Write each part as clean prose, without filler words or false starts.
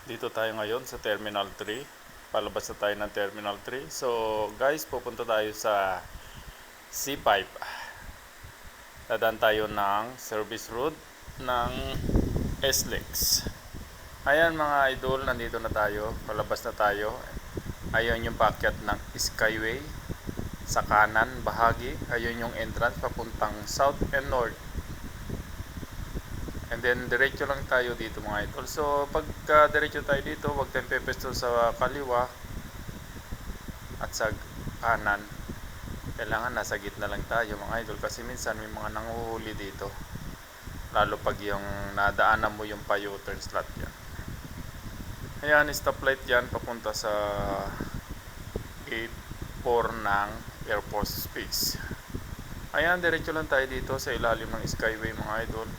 Dito tayo ngayon sa Terminal 3. Palabas na tayo ng Terminal 3. So guys, pupunta tayo sa C5. Dadaan tayo ng service route ng SLEX. Ayan mga idol, nandito na tayo. Palabas na tayo. Ayun yung paakyat ng Skyway. Sa kanan, bahagi. Ayun yung entrance papuntang South and North. And then diretso lang tayo dito mga idol. So pagka diretso tayo dito, wag tayong pepesto sa kaliwa at sa kanan. Kailangan nasa gitna lang tayo mga idol kasi minsan may mga nanguhuli dito. Lalo pag yung nadaanan mo yung pa-U-turn slot yan. Ayan, stoplight yan papunta sa gate 4 ng Air Force Space. Ayan, diretso lang tayo dito sa ilalim ng Skyway mga idol.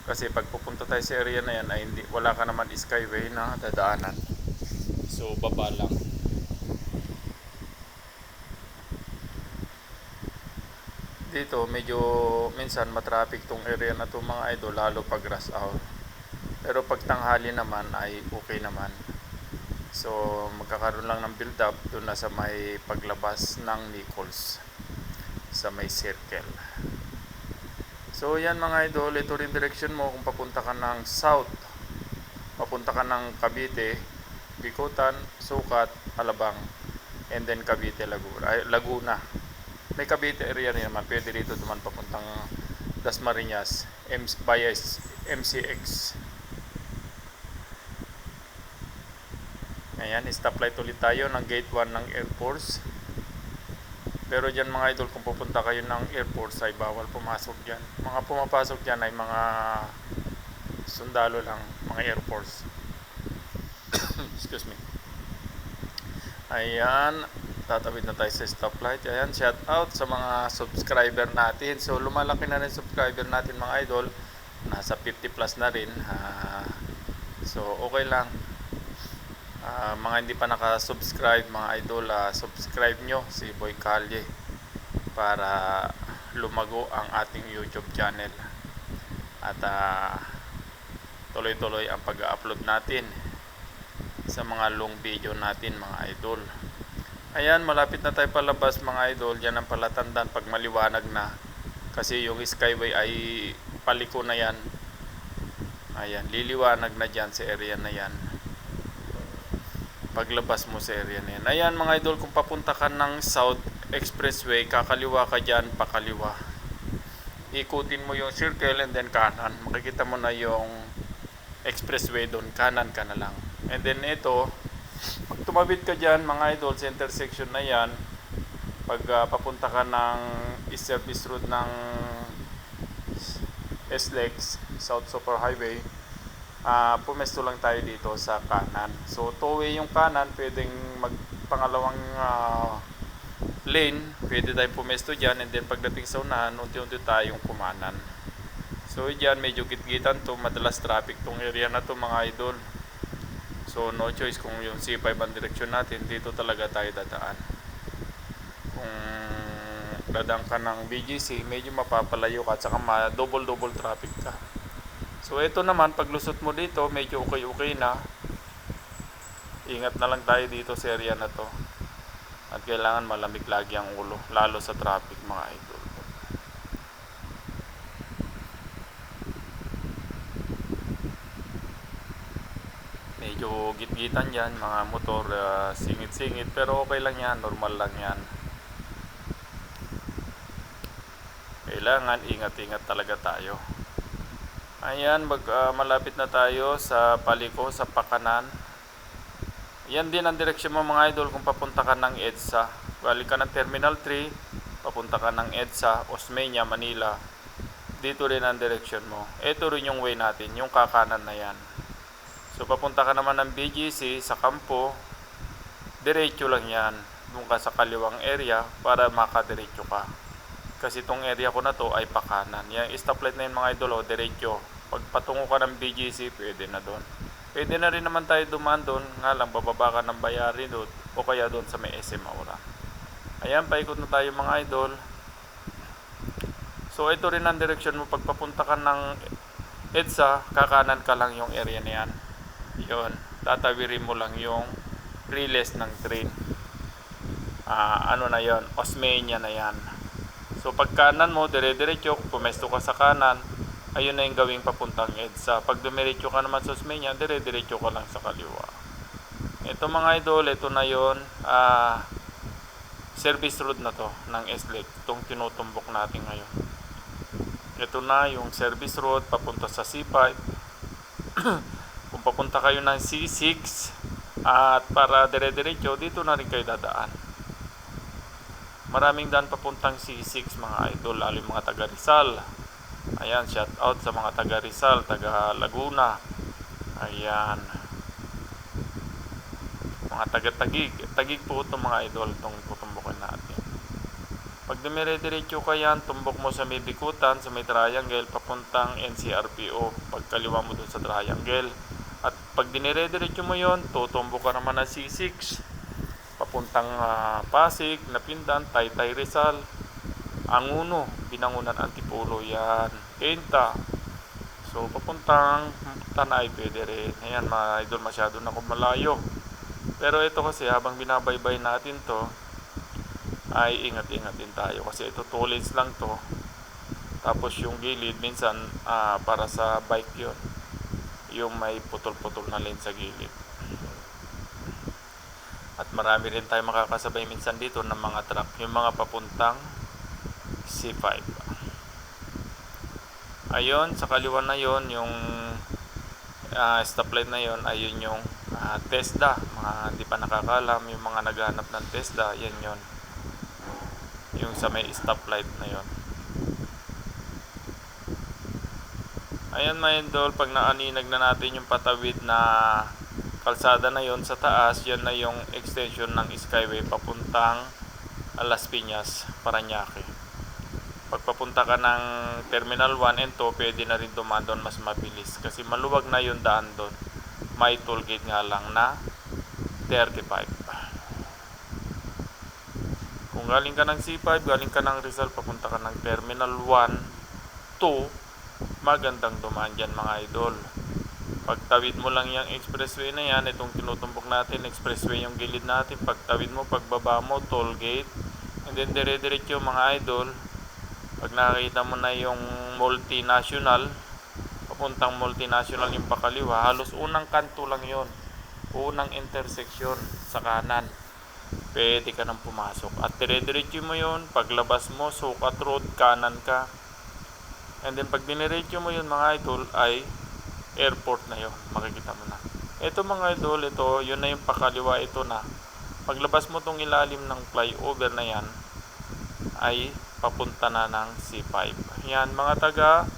Kasi pag pupunta tayo sa area na yan ay hindi, wala ka naman skyway na dadaanan. So baba lang. Dito medyo minsan matraffic tong area na to mga idol, lalo pag rush hour. Pero pag tanghali naman ay okay naman. So magkakaroon lang ng build up doon na sa may paglabas ng Nichols sa may circle. So yan mga idol, ito rin direction mo kung papunta ka ng south. Papunta ka ng Cavite, Bicutan, Sucat, Alabang, and then Cavite, Laguna. May Cavite area rin naman, pwede rito naman papuntang Dasmariñas, via MCX. Ayan, stoplight ulit tayo ng gate 1 ng Air Force. Pero dyan mga idol, kung pupunta kayo ng Air Force ay bawal pumasok dyan. Mga pumapasok dyan ay mga sundalo lang, mga Air Force. Excuse me. Ayan, tatawid na tayo sa stoplight. Ayan, shout out sa mga subscriber natin. So lumalaki na rin subscriber natin mga idol. Nasa 50 plus na rin. So okay lang. Mga hindi pa naka-subscribe mga idol, subscribe nyo si Boy Calye para lumago ang ating YouTube channel at tuloy-tuloy ang pag-upload natin sa mga long video natin mga idol. Ayan, malapit na tayo palabas mga idol. Yan ang palatandaan pag maliwanag na, kasi yung Skyway ay paliko na yan. Ayan, liliwanag na dyan sa area na yan paglabas mo sa area na yan. Ayan mga idol, kung papunta ka ng South Expressway, kakaliwa ka dyan, pakaliwa. Ikutin mo yung circle and then kanan. Makikita mo na yung expressway doon, kanan ka na lang. And then ito, pag tumawid ka dyan mga idol sa intersection na yan, pag papunta ka ng service route ng SLEX, South Super Highway, pumesto lang tayo dito sa kanan. So two-way yung kanan, pwedeng magpangalawang lane, pwede tayong pumesto dyan, and then pagdating sa unahan, unti-unti tayong kumanan. So dyan medyo gitgitan to, madalas traffic tong area na to mga idol. So no choice, kung yung C5 ang direksyon natin, dito talaga tayo dadaan. Kung dadaan ka ng BGC, medyo mapapalayo ka at saka double traffic ka. So ito naman, paglusot mo dito, medyo okay na. Ingat na lang tayo dito sa area na to. At kailangan malamig lagi ang ulo, lalo sa traffic mga idol. Medyo gitgitan yan, mga motor, singit-singit, pero okay lang yan, normal lang yan. Kailangan ingat-ingat talaga tayo. Ayan, malapit na tayo sa paliko, sa pakanan. Yan din ang direksyon mo mga idol kung papunta ka ng EDSA. Balik ka ng Terminal 3, papunta ka ng EDSA, Osmeña, Manila. Dito rin ang direksyon mo. Ito rin yung way natin, yung kakanan na yan. So papunta ka naman ng BGC sa kampo, diretso lang yan. Doon ka sa kaliwang area para makadiretso ka. Kasi itong area ko na to ay pakanan. Yung stoplight na yun mga idol, diretso. Pag patungo ka ng BGC, pwede na doon. Pwede na rin naman tayo dumaan doon, nga lang bababa ka ng Bayari doon o kaya doon sa may SM Aura. Ayan, paikot na tayo mga idol. So ito rin ang direksyon mo pag papunta ka ng EDSA, kakanan ka lang yung area na yan. Yun, tatawirin mo lang yung riles ng train. Ano na yon, Osmeña na yan. So pag kanan mo, dire-diretso, pumesto ka sa kanan, ayun na yung gawing papuntang EDSA. Pag dumiretso ka naman sa Osmeña, dire-diretso ka lang sa kaliwa. Ito mga idol, ito na yon, service road na to ng SLEC, itong tinutumbok natin ngayon. Ito na yung service road papunta sa C5. Kung papunta kayo ng C6 at para dire-diretso, dito na rin kayo dadaan. Maraming daan papuntang C6 mga idol, lalo yung mga taga Rizal. Ayan, shout out sa mga taga Rizal, taga Laguna. Ayan. Mga taga Taguig. Taguig po itong mga idol, itong tutumbukin natin. Pag dumire-diretso ka yan, tumbok mo sa may Bikutan, sa may triangle, papuntang NCRPO. Pag kaliwa mo dun sa triangle. At pag dinire-diretso mo yon, tutumbok ka naman ng C6. Papuntang Pasig, Napindan, Taytay Rizal, Anguno, Binangunan, Antipolo, yan, Kenta. So papuntang Tanay pwede rin. Ayan mga idol, masyado na kung malayo. Pero ito kasi habang binabaybay natin to, ay ingat-ingat din tayo kasi ito 2 lanes lang to. Tapos yung gilid minsan para sa bike yun, yung may putol-putol na lane sa gilid. At marami rin tayo makakasabay minsan dito ng mga truck, yung mga papuntang C5. Ayun, sa kaliwa na yon, yung stoplight na yon, ayun yung TESDA. Mga hindi pa nakakalam, yung mga naghahanap ng TESDA, yan yon, yung sa may stoplight na yon. Ayan mga idol, pag naaninag na natin yung patawid na kalsada na yon sa taas, yan na yung extension ng Skyway papuntang Las Piñas, Parañaque. Pag papunta ka ng Terminal 1 and 2, pwede na rin dumaan doon mas mabilis kasi maluwag na yung daan doon. May toll gate nga lang na 35. Kung galing ka ng C5, galing ka ng Rizal, papunta ka ng Terminal 1, 2, magandang dumaan dyan mga idol. Pagtawid mo lang yung expressway na yan, itong tinutumbok natin, expressway yung gilid natin, pagtawid mo, pagbaba mo, toll gate, and then dire-diretso mga idol. Pag nakita mo na yung multinational, papuntang multinational yung pakaliwa, halos unang kanto lang yon, unang intersection sa kanan, pwede ka nang pumasok. At dire-diretso mo yun, paglabas mo, Sukat Road, kanan ka. And then pag diniretso mo yun mga idol, ay airport na yon, makikita mo na. Ito mga idol, ito, yun na yung pakaliwa, ito na. Paglabas mo tong ilalim ng flyover na yan, ay papunta na ng C5. Yan, mga taga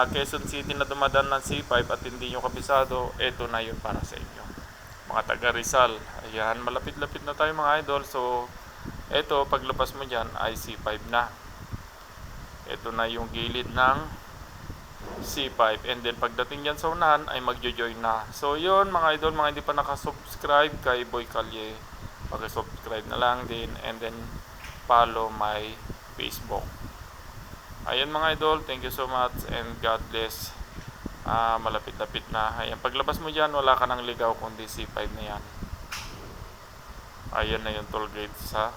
Quezon City na dumadaan ng C5 at hindi nyo kabisado, ito na yun para sa inyo. Mga taga Rizal, ayan, malapit-lapit na tayo mga idol. So, ito, paglabas mo dyan, ay C5 na. Ito na yung gilid ng C5, and then pagdating dyan sa unahan ay magjo-join na. So yun mga idol, mga hindi pa nakasubscribe kay Boy Calye, mag-subscribe na lang din, and then follow my Facebook. Ayun mga idol, thank you so much and God bless. Malapit-lapit na. Ayan, paglabas mo dyan, wala ka nang ligaw kundi C5 na yan. Ayan na yung toll gate sa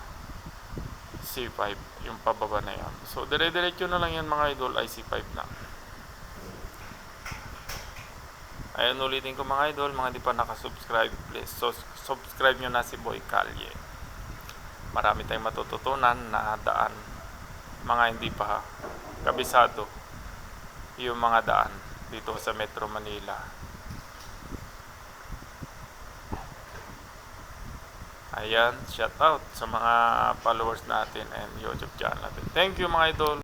C5, yung pababa na yan. So dire-diretso na lang yan mga idol, ay C5 na. Ayun, ulitin ko mga idol, mga di pa nakasubscribe, please subscribe nyo na si Boy Calye. Marami tayong matututunan na daan, mga hindi pa kabisado yung mga daan dito sa Metro Manila. Ayan, shout out sa mga followers natin and YouTube channel natin. Thank you mga idol.